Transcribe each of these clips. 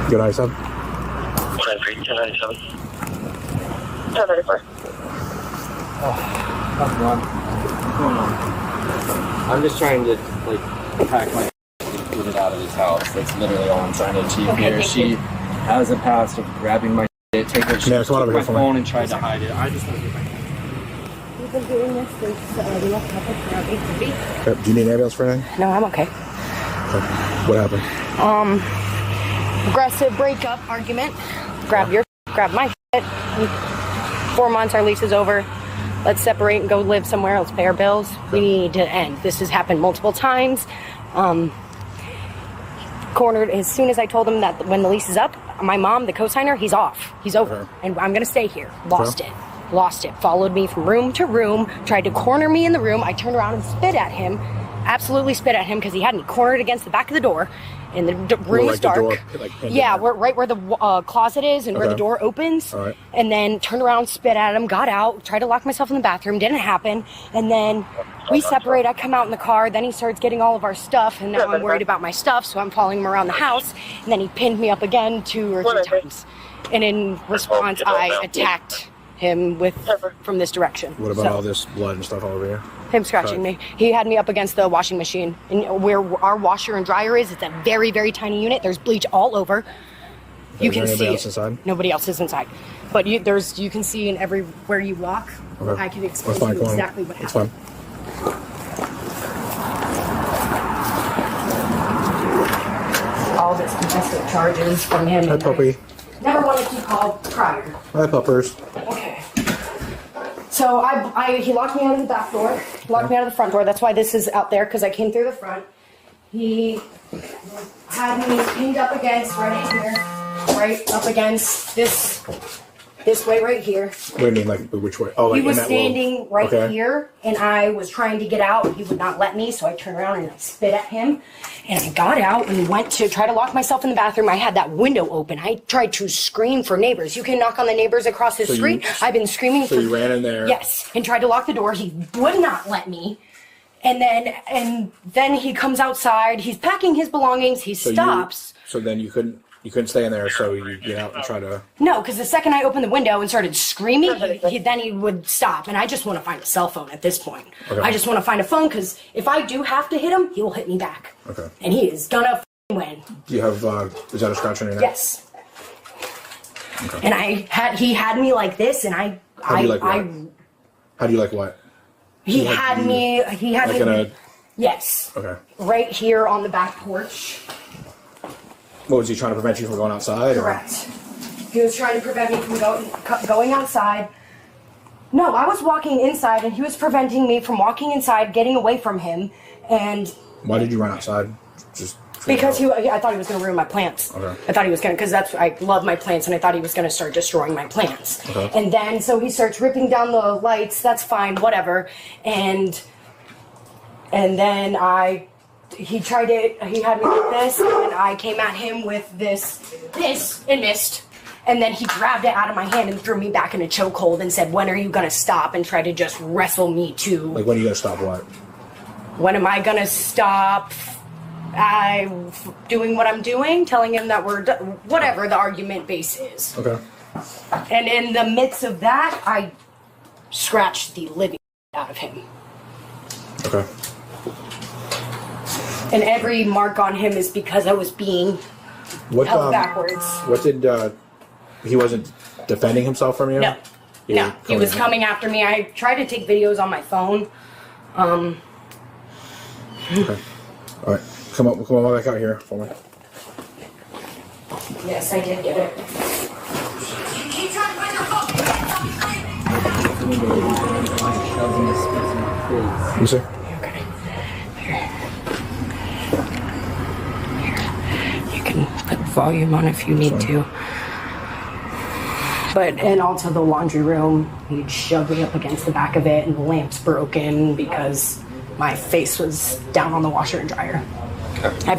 Good night, son. 193, 1097. 1034. How's going on? I'm just trying to, like, pack my and get it out of his house. That's literally all I'm trying to achieve here. She has a past of grabbing my shit, taking my phone and tried to hide it. I just want to get my We've been doing this since we left up around 8:30. Do you need an ambulance for anything? No, I'm okay. What happened? Aggressive breakup argument. Grab my shit. 4 months, our lease is over. Let's separate and go live somewhere. Let's pay our bills. We need to end. This has happened multiple times. Cornered as soon as I told him that when the lease is up, my mom, the co-signer, he's off. He's over. And I'm going to stay here. Lost it. Followed me from room to room. Tried to corner me in the room. I turned around and spit at him. Absolutely spit at him because he had me cornered against the back of the door. And the room is dark. We're right where the closet is and where the door opens. And then turned around, spit at him, got out, tried to lock myself in the bathroom. Didn't happen. And then we separate. I come out in the car. Then he starts getting all of our stuff. And now I'm worried about my stuff. So I'm following him around the house. And then he pinned me up again 2 or 3 times. And in response, I attacked him from this direction. What about all this blood and stuff all over here? Him scratching me. He had me up against the washing machine. And where our washer and dryer is, it's a very, very tiny unit. There's bleach all over. You can see it. Inside? Nobody else is inside. But you can see in everywhere you walk. Okay. I can explain to you exactly what happened. It's fine. All this domestic charges from him. Hi, puppy. Never wanted to call prior. Hi, puppers. Okay. So he locked me out of the back door, locked me out of the front door. That's why this is out there, because I came through the front. He had me pinned up against right up against this way right here. What do you mean, like which way? Oh, like he was standing right here, and I was trying to get out. He would not let me, so I turned around and I spit at him. And I got out and went to try to lock myself in the bathroom. I had that window open. I tried to scream for neighbors. You can knock on the neighbors across the street. I've been screaming. So you ran in there? Yes, and tried to lock the door. He would not let me. And then he comes outside. He's packing his belongings. He stops. So then you couldn't stay in there, so you get out and try to... No, because the second I opened the window and started screaming, then he would stop. And I just want to find a cell phone at this point. Okay. I just want to find a phone, because if I do have to hit him, he will hit me back. Okay. And he is gonna win. Do you have, is that a scratch on your neck? Yes. Okay. And he had me like this, and How do you like what? He had me... Yes. Okay. Right here on the back porch. What, was he trying to prevent you from going outside? Correct. He was trying to prevent me from going outside. No, I was walking inside, and he was preventing me from walking inside, getting away from him, and... Why did you run outside? Just because I thought he was going to ruin my plants. Okay. I thought he was going to, because I love my plants, and I thought he was going to start destroying my plants. Okay. And then, so he starts ripping down the lights. That's fine, whatever. And then he had me like this, and I came at him with this, and missed. And then he grabbed it out of my hand and threw me back in a chokehold and said, "When are you gonna stop?" and tried to just wrestle me to... Like, when are you gonna stop what? When am I gonna stop doing what I'm doing? Telling him that we're whatever the argument base is. Okay. And in the midst of that, I scratched the living out of him. Okay. And every mark on him is because I was being held backwards. What did, he wasn't defending himself from you? No. He was coming after me. I tried to take videos on my phone. Okay. All right. Come on back out here for me. Yes, I did get it. Keep trying to find your phone! You see? Okay. Here. You can put volume on if you need to. And also the laundry room, he'd shove me up against the back of it, and the lamp's broken because my face was down on the washer and dryer. Okay. I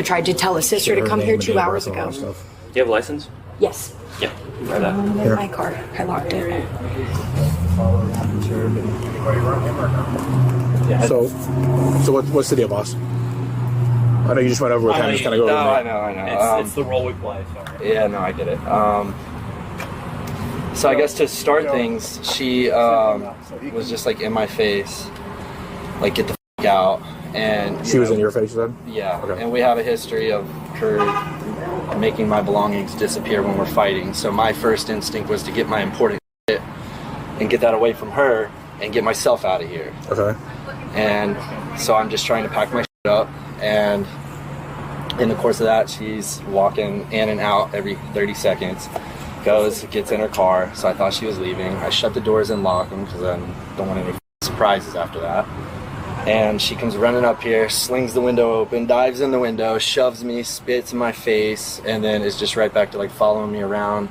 tried to tell a sister to come here 2 hours ago. Do you have a license? Yes. Yeah. Grab that. In my car. I locked it. So what's the deal, boss? I know you just went over with him. Just kind of go over No, with me. I know. It's the role we play. Sorry. Yeah, no, I get it. So I guess to start things, she was just like in my face, like get the f out. And She was in your face, you said? Yeah. Okay. And we have a history of her making my belongings disappear when we're fighting. So my first instinct was to get my important shit and get that away from her and get myself out of here. Okay. And so I'm just trying to pack my shit up, and in the course of that, she's walking in and out every 30 seconds, gets in her car. So I thought she was leaving. I shut the doors and lock them because I don't want any surprises after that. And she comes running up here, slings the window open, dives in the window, shoves me, spits in my face, and then is just right back to like following me around.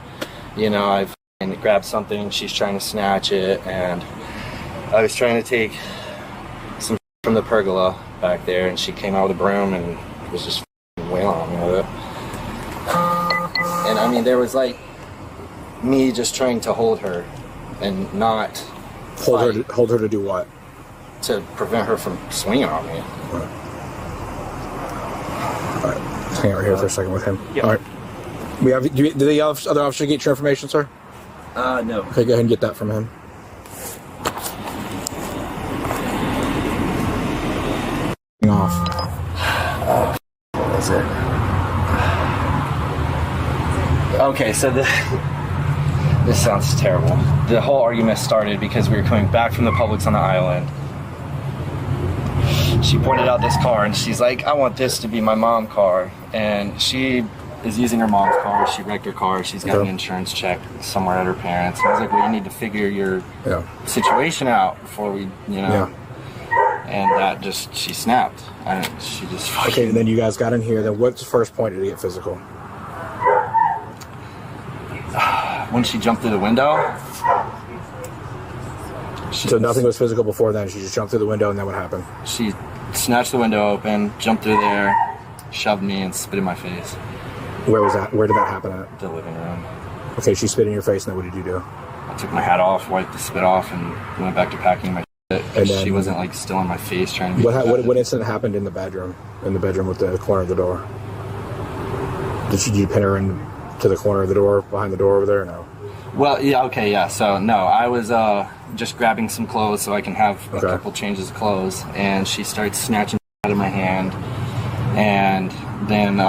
You know, I've grabbed something, she's trying to snatch it, and I was trying to take some from the pergola back there, and she came out with a broom and was just wailing on me with it. And I mean, there was like me just trying to hold her and not Hold her to do what? to prevent her from swinging on me. All right. Just hang out right here for a second with him. Yep. All right. Do the other officer get your information, sir? No. Okay, go ahead and get that from him. Off. What was it? Okay, so this sounds terrible. The whole argument started because we were coming back from the Publix on the island. She pointed out this car and she's like, I want this to be my mom's car. And she is using her mom's car. She wrecked her car. She's got an insurance check somewhere at her parents. And I was like, well, you need to figure your situation out before we, you know. Yeah. And that just, she snapped. And she just... Okay, and then you guys got in here. Then what's the first point to get physical? When she jumped through the window. So nothing was physical before then. She just jumped through the window, and then what happened? She snatched the window open, jumped through there, shoved me, and spit in my face. Where was that? Where did that happen at? The living room. Okay, she spit in your face, and then what did you do? I took my hat off, wiped the spit off, and went back to packing my shit. And then, she wasn't like still in my face trying to. What incident happened in the bedroom? In the bedroom with the corner of the door. Did you pin her in to the corner of the door behind the door over there? Or no. Well, yeah, okay, yeah. So no, I was just grabbing some clothes so I can have a couple changes of clothes, and she starts snatching out of my hand, and then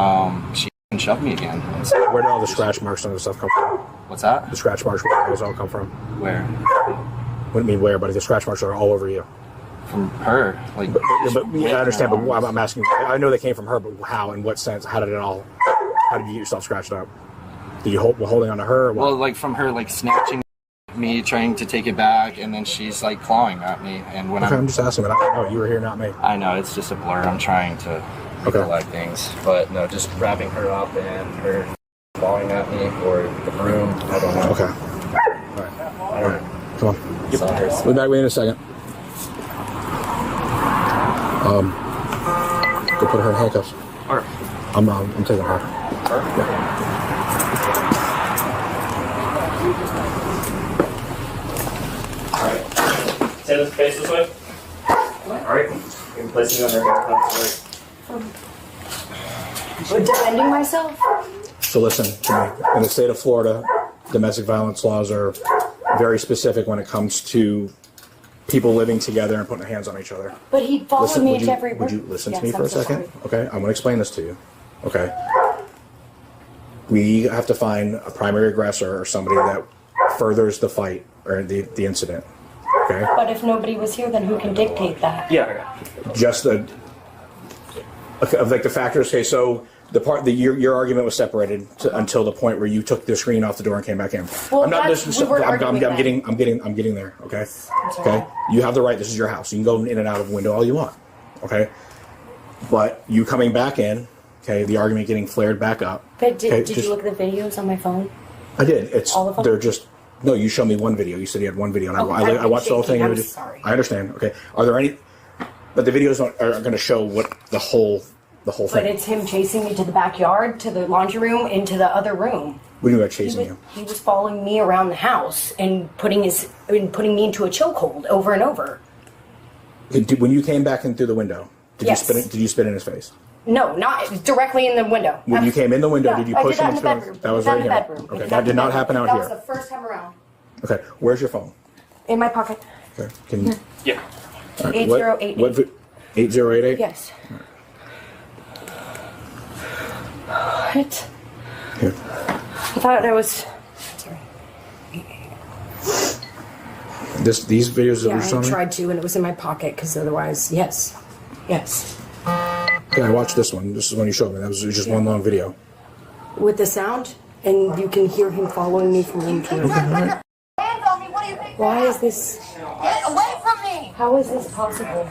she shoved me again. So, where did all the scratch marks and the stuff come from? what's that? The scratch marks, where did those all come from? Where? Wouldn't mean where, but the scratch marks are all over you. From her, like. I understand, but I'm asking. I know they came from her, but how? In what sense? How did you get yourself scratched up? Did you holding on to her? Or what? Well, like from her, like snatching me, trying to take it back, and then she's like clawing at me. And when I'm just asking, but I don't know. You were here, not me. I know it's just a blur. I'm trying to recollect things, but no, just wrapping her up and her clawing at me or the broom. I don't know. Okay. All right. Come on. Sorry. We'll be back with you in a second. Go put her in handcuffs. Or, I'm taking her. Alright. Say this face this way. Alright. You can place me on your handcuffs. Defending myself? So listen to me. In the state of Florida, domestic violence laws are very specific when it comes to people living together and putting their hands on each other. But he followed me into every Would you listen to me Yes, for I'm a so second? sorry. Okay, I'm going to explain this to you. Okay. We have to find a primary aggressor or somebody that furthers the fight or the incident. Okay? But if nobody was here, then who can dictate that? Yeah. Just the factors. Okay, so your argument was separated until the point where you took the screen off the door and came back in. Well, I'm not we were arguing then. I'm getting there. Okay. sorry. Okay. You have the right. This is your house. You can go in and out of the window all you want. Okay. But you coming back in. Okay. The argument getting flared back up. But did okay, you look at the videos on my phone? I did. It's All of them? they're just. No, you showed me one video. You said you had one video, and Oh, I watched the whole thing. I'm sorry. I understand. Okay. Are there any? But the videos are going to show what the whole thing. But it's him chasing me to the backyard, to the laundry room, into the other room. What do you mean by chasing you? He was following me around the house and putting me into a chokehold over and over. When you came back in through the window, did Yes. you spit in his face? No, not directly in the window. When you came in the window, Yeah, did you I push did him that in the into bedroom. That was I right did here. that in the bedroom. Okay, I that did not in the happen out bedroom. here. That was the first time around. Okay, where's your phone? In my pocket. Okay, can you? Yeah. All right, 8088. What 8088? Yes. What? Here. I thought I was. Sorry. These videos that Yeah, we're showing I me? tried to, and it was in my pocket because otherwise, yes. Yes. Okay, I watched this one. This is one you showed me. That was just one long video. With the sound, and you can hear him following me from room to room. Hands on me. What do you think? Why is this? Get away from me. How is this possible?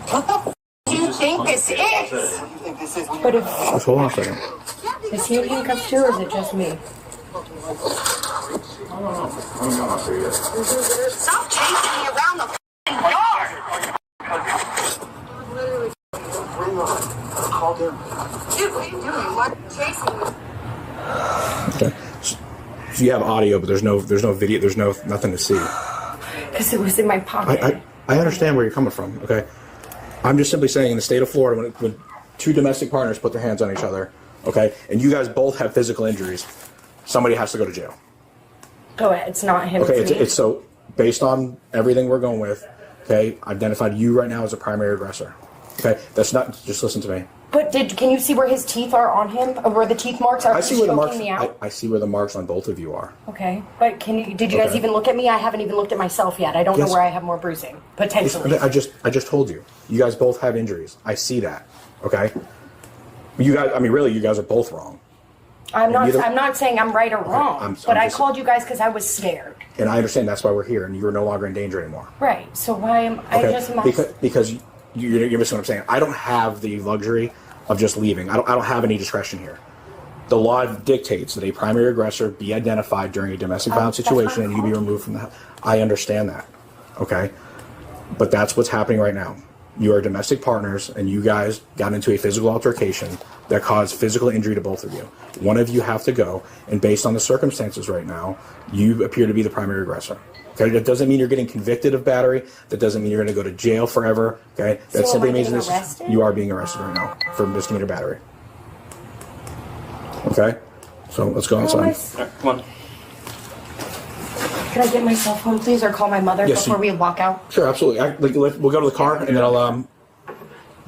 What the do you think this is? But if Just hold on a second. is he handcuffed too, or is it just me? Stop chasing me around the f***ing yard. Dude, what are you doing? Why are you chasing me? Okay. So you have audio, but there's no video. There's nothing to see. Because it was in my pocket. I understand where you're coming from. Okay. I'm just simply saying, in the state of Florida, when two domestic partners put their hands on each other, okay, and you guys both have physical injuries, somebody has to go to jail. Go ahead. It's not him. Okay, It's me. it's so based on everything we're going with, okay, identified you right now as a primary aggressor. Okay, that's not, just listen to me. But can you see where his teeth are on him? Or where the teeth marks are? I see where the marks. Me out? I see where the marks on both of you are. Okay, but did you guys Okay. even look at me? I haven't even looked at myself yet. I don't Yes. know where I have more bruising potentially. I just told you. You guys both have injuries. I see that. Okay. You guys. I mean, really, you guys are both wrong. I'm not. Neither- I'm not saying I'm right or wrong. I'm but I just- called you guys because I was scared. And I understand that's why we're here, and you're no longer in danger anymore. Right. So why am I Okay. just? Because you're missing what I'm saying. I don't have the luxury of just leaving. I don't have any discretion here. The law dictates that a primary aggressor be identified during a domestic violence that's situation not and you be removed from the house. I understand that. Okay? But that's what's happening right now. You are domestic partners and you guys got into a physical altercation that caused physical injury to both of you. One of you have to go, and based on the circumstances right now, you appear to be the primary aggressor. Okay, that doesn't mean you're getting convicted of battery. That doesn't mean you're going to go to jail forever. Okay, that So simply am I means getting arrested? you are being arrested right now for misdemeanor battery. Okay, so let's go outside. Come on. Can I get my cell phone, please, or call my mother Yes, before you- we walk out? Sure, absolutely. We'll go to the car, and then I'll.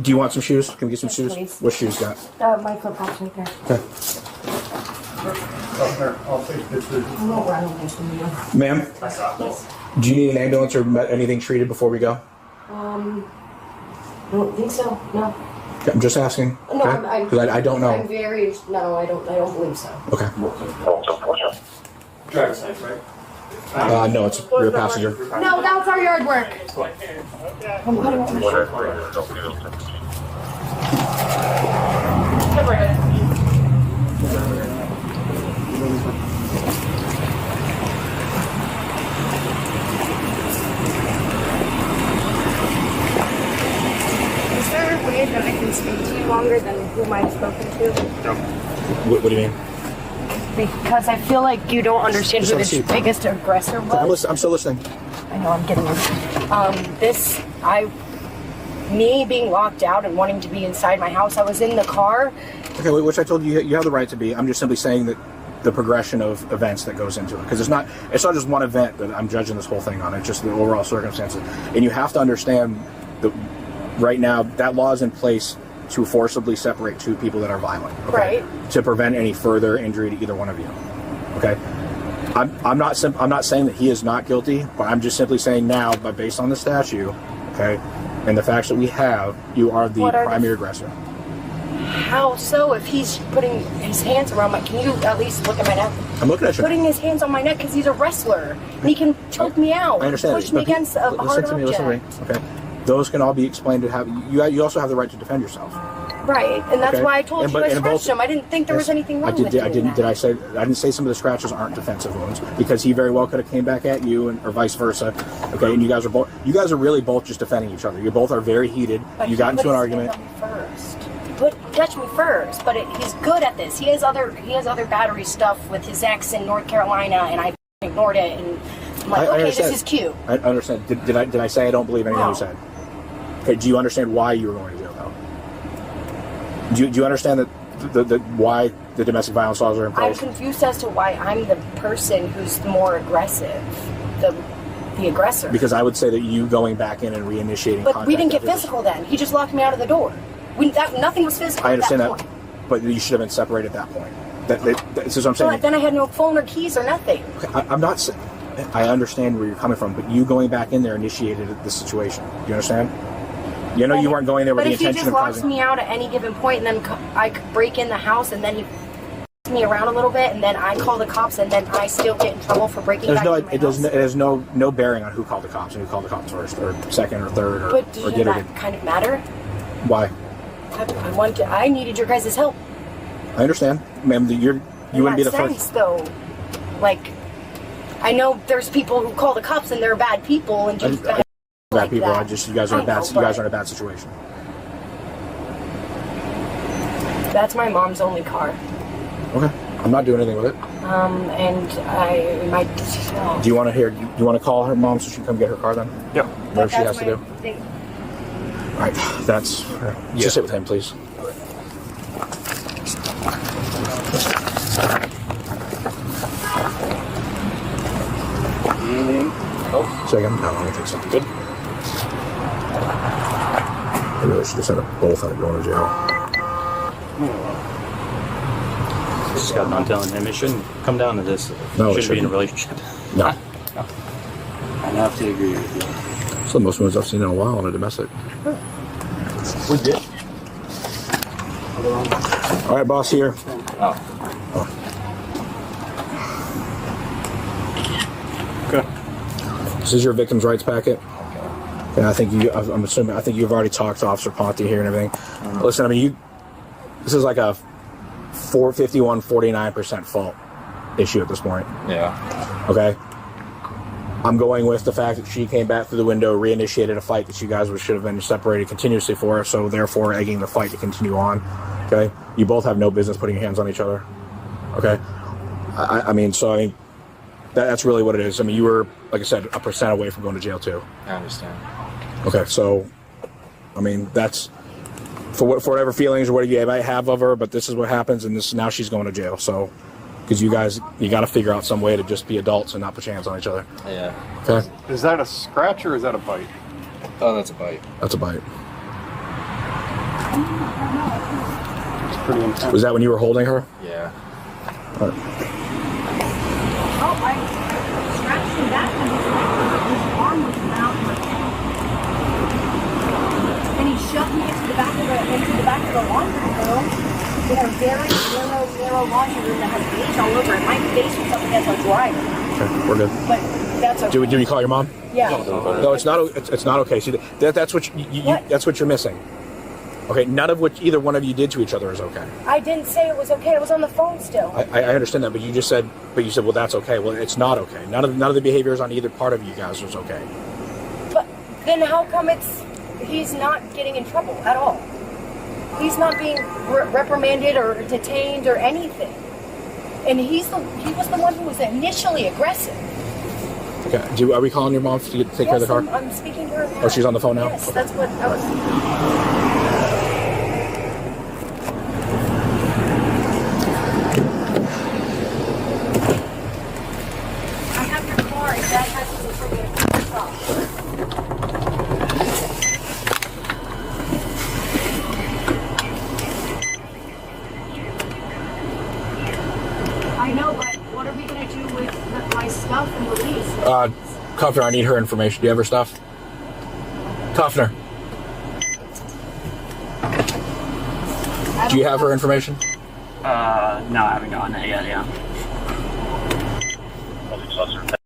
Do you want some shoes? Can we get some Yes, shoes? please. What shoes you got? My flip-flops right there. Okay. I won't run away from you. Ma'am, do you need an ambulance or anything treated before we go? I don't think so. No. Okay, I'm just asking. No, Okay? 'Cause I don't I'm know. very. No, I don't believe so. Okay. Driver's side, right? No, it's rear passenger. No, that's our yard work. I'm putting on my shirt. Is there a way that I can speak to you longer than whom I've spoken to? What do you mean? Because I feel like you don't understand Just who have a the seat. biggest aggressor was. I'm still listening. I know I'm getting me being locked out and wanting to be inside my house. I was in the car. Okay, which I told you you have the right to be. I'm just simply saying that the progression of events that goes into it, because it's not just one event that I'm judging this whole thing on. It's just the overall circumstances, and you have to understand that right now that law is in place to forcibly separate two people that are violent, okay? Right. To prevent any further injury to either one of you. Okay. I'm not saying that he is not guilty, but I'm just simply saying now, but based on the statute, okay, and the facts that we have, you are the primary aggressor. How so? If he's putting his hands around my, can you at least look at my neck? I'm looking at you. Putting his hands on my neck because he's a wrestler and he can choke me out. I understand. Push me but against a hard object. Listen to me. Okay. Those can all be explained to have. You also have the right to defend yourself. Right, and that's Okay. why I told And you but- I and both- scratched him. I didn't think there was anything wrong with I doing didn't. that. I didn't say some of the scratches aren't defensive wounds, because he very well could have came back at you, or vice versa. Okay, and you guys are really both just defending each other. You both are very heated. But You he got into put an his hand argument. on me first. He touched me first, but he's good at this. He has other battery stuff with his ex in North Carolina, and I ignored it. And I'm like, I okay, understand. this is cute. I understand. Did I say I don't believe anything No. you said? Okay. Do you understand why you were going to jail though? Do you understand that why the domestic violence laws are in I'm place? confused as to why I'm the person who's more aggressive, the aggressor. Because I would say that you going back in and reinitiating But contact. we didn't get after physical then. He just locked me out of the door. Nothing was physical. I understand at that, point. but you should have been separated at that point. This is what I'm saying. But then I had no phone or keys or nothing. I'm not. I understand where you're coming from, but you going back in there initiated the situation. Do you understand? You know you weren't going there with the intention of But if he just causing. locks me out at any given point, and then I could break in the house, and then he me around a little bit, and then I call the cops, and then I still get in trouble for breaking back into my house. It has no bearing on who called the cops and who called the cops first or second or third or But does did that it. kind of matter? Why? I needed your guys' help. I understand, ma'am. You wouldn't be the first. Though, like, I know there's people who call the cops and they're bad people and just bad people. that. You guys are in a bad. You guys are in a bad situation. That's my mom's only car. Okay, I'm not doing anything with it. And I might. Do you want to hear? Do you want to call her mom so she can come get her car then? Yep. Whatever she has to do. Thing. All right, that's. Just sit with him, please. Second? No, I don't think so. Good. I really should have sent them both out going to jail. Just got done telling him it shouldn't come down to this. No, it shouldn't be in a shouldn't. relationship. No. I have to agree with you. It's the most moves I've seen in a while in a domestic. We did. All right, boss here. Oh. Okay. This is your victim's rights packet. And I think I'm assuming, I think you've already talked to Officer Ponte here and everything. Listen, I mean, this is like a 49% fault issue at this point. Yeah. Okay? I'm going with the fact that she came back through the window, reinitiated a fight that you guys should have been separated continuously for, so therefore egging the fight to continue on. Okay? You both have no business putting your hands on each other. Okay? I mean, that's really what it is. I mean, you were, like I said, 1% away from going to jail too. I understand. Okay, so, I mean, that's for whatever feelings or what you might have of her, but this is what happens, and now she's going to jail. So, because you got to figure out some way to just be adults and not put your hands on each other. Yeah. Okay? Is that a scratch or is that a bite? Oh, that's a bite. That's a bite. It's pretty intense. Was that when you were holding her? Yeah. All right. Oh, I scratched him back and his arm was out. And he shoved me into the back of the laundry room. We had a very narrow laundry room that had bleach all over it. My face was up against a dryer. Okay, we're good. But that's okay. Do we call your mom? Yeah. No, it's not. It's not okay. See, that's what that's what you're missing. Okay, none of what either one of you did to each other is okay. I didn't say it was okay. I was on the phone still. I understand that, but you said, well, that's okay. Well, it's not okay. None of the behaviors on either part of you guys was okay. But then how come he's not getting in trouble at all? He's not being reprimanded or detained or anything. And he was the one who was initially aggressive. Okay. Are we calling your mom to take care of the car? I'm speaking to her now. Oh, she's on the phone now? Yes, Okay. that's what I was. I have your car. If that has to for me to stop. I know, but what are we going to do with my stuff and the lease? Kuffner, I need her information. Do you have her stuff? Kuffner. Do you have her information? No, I haven't gotten it yet, yeah.